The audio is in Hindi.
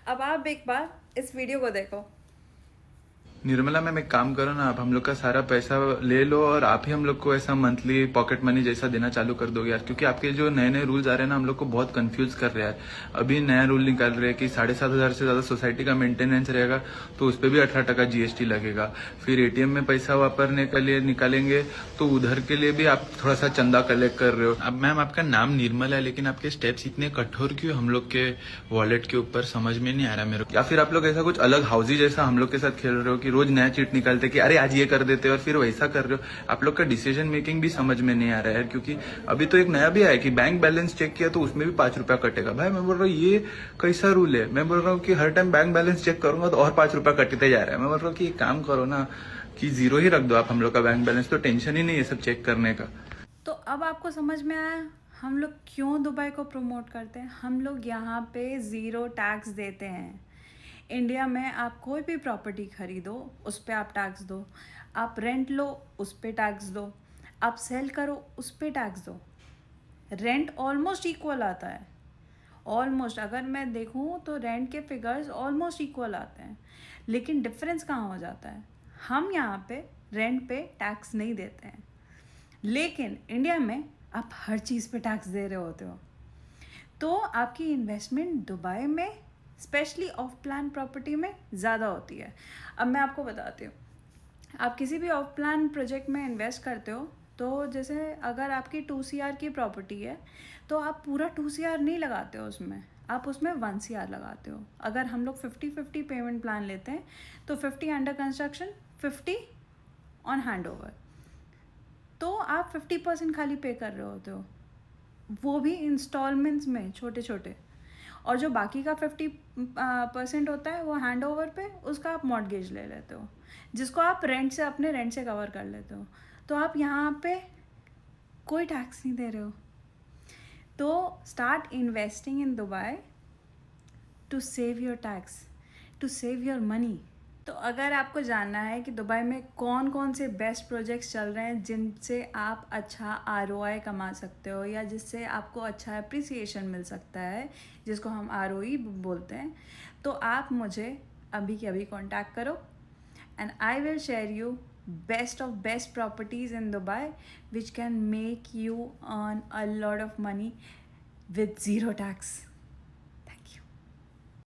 अब आप एक बार इस वीडियो को देखो। निर्मला मैम, एक काम करो ना, आप हम लोग का सारा पैसा ले लो और आप ही हम लोग को ऐसा मंथली पॉकेट मनी जैसा देना चालू कर दोगे यार, क्योंकि आपके जो नए नए रूल्स आ रहे हैं ना, हम लोग को बहुत कंफ्यूज कर रहे हैं यार। अभी नया रूल निकाल रहे हैं कि 7,500 से ज्यादा सोसाइटी का मेंटेनेंस रहेगा तो उस पर भी 18% जीएसटी लगेगा। फिर एटीएम में पैसा वापरने के लिए निकालेंगे तो उधर के लिए भी आप थोड़ा सा चंदा कलेक्ट कर रहे हो। अब मैम, आपका नाम निर्मला है लेकिन आपके स्टेप्स इतने कठोर क्यों हम लोग के वॉलेट के ऊपर, समझ में नहीं आ रहा मेरे को। या फिर आप लोग ऐसा कुछ अलग हाउसी जैसा हम लोग के साथ खेल रहे हो कि रोज नया चीट निकालते कि अरे आज ये कर देते और फिर वैसा कर रहे हो। आप लोग का डिसीजन मेकिंग भी समझ में नहीं आ रहा है, क्योंकि अभी तो एक नया भी आया कि बैंक बैलेंस चेक किया तो उसमें भी 5 रुपया कटेगा। भाई मैं बोल रहा हूँ ये कैसा रूल है? मैं बोल रहा हूँ कि हर टाइम बैंक बैलेंस चेक करूंगा तो और 5 रुपया कटते जा रहा है। मैं बोल रहा हूँ कि एक काम करो ना कि 0 ही रख दो आप हम लोग का बैंक बैलेंस, तो टेंशन ही नहीं है सब चेक करने का। तो अब आपको समझ में आया हम लोग क्यों दुबई को प्रमोट करते हैं। हम लोग यहाँ पे ज़ीरो टैक्स देते हैं। इंडिया में आप कोई भी प्रॉपर्टी खरीदो उस पर आप टैक्स दो, आप रेंट लो उस पर टैक्स दो, आप सेल करो उस पर टैक्स दो। रेंट ऑलमोस्ट इक्वल आता है। ऑलमोस्ट अगर मैं देखूँ तो रेंट के फिगर्स ऑलमोस्ट इक्वल आते हैं, लेकिन डिफरेंस कहाँ हो जाता है, हम यहाँ पे रेंट पे टैक्स नहीं देते हैं, लेकिन इंडिया में आप हर चीज़ पे टैक्स दे रहे होते हो। तो आपकी इन्वेस्टमेंट दुबई में स्पेशली ऑफ प्लान प्रॉपर्टी में ज़्यादा होती है। अब मैं आपको बताती हूँ, आप किसी भी ऑफ प्लान प्रोजेक्ट में इन्वेस्ट करते हो तो जैसे अगर आपकी 2 CR की प्रॉपर्टी है तो आप पूरा 2 CR नहीं लगाते हो उसमें, आप उसमें 1 CR लगाते हो। अगर हम लोग 50-50 पेमेंट प्लान लेते हैं तो 50 under construction, 50 on hand over, तो आप 50% खाली पे कर रहे होते हो, वो भी इंस्टॉलमेंट्स में छोटे छोटे। और जो बाकी का 50% होता है वो हैंड ओवर पे, उसका आप मॉर्टगेज ले लेते हो, जिसको आप रेंट से अपने रेंट से कवर कर लेते हो। तो आप यहाँ पे कोई टैक्स नहीं दे रहे हो। तो start investing in Dubai to save your tax, to save your money. तो अगर आपको जानना है कि दुबई में कौन कौन से बेस्ट प्रोजेक्ट्स चल रहे हैं जिनसे आप अच्छा ROI कमा सकते हो या जिससे आपको अच्छा अप्रिसिएशन मिल सकता है, जिसको हम ROE बोलते हैं, तो आप मुझे अभी के अभी कांटेक्ट करो and I will share you best of best properties in Dubai which can make you earn a lot of money with zero tax.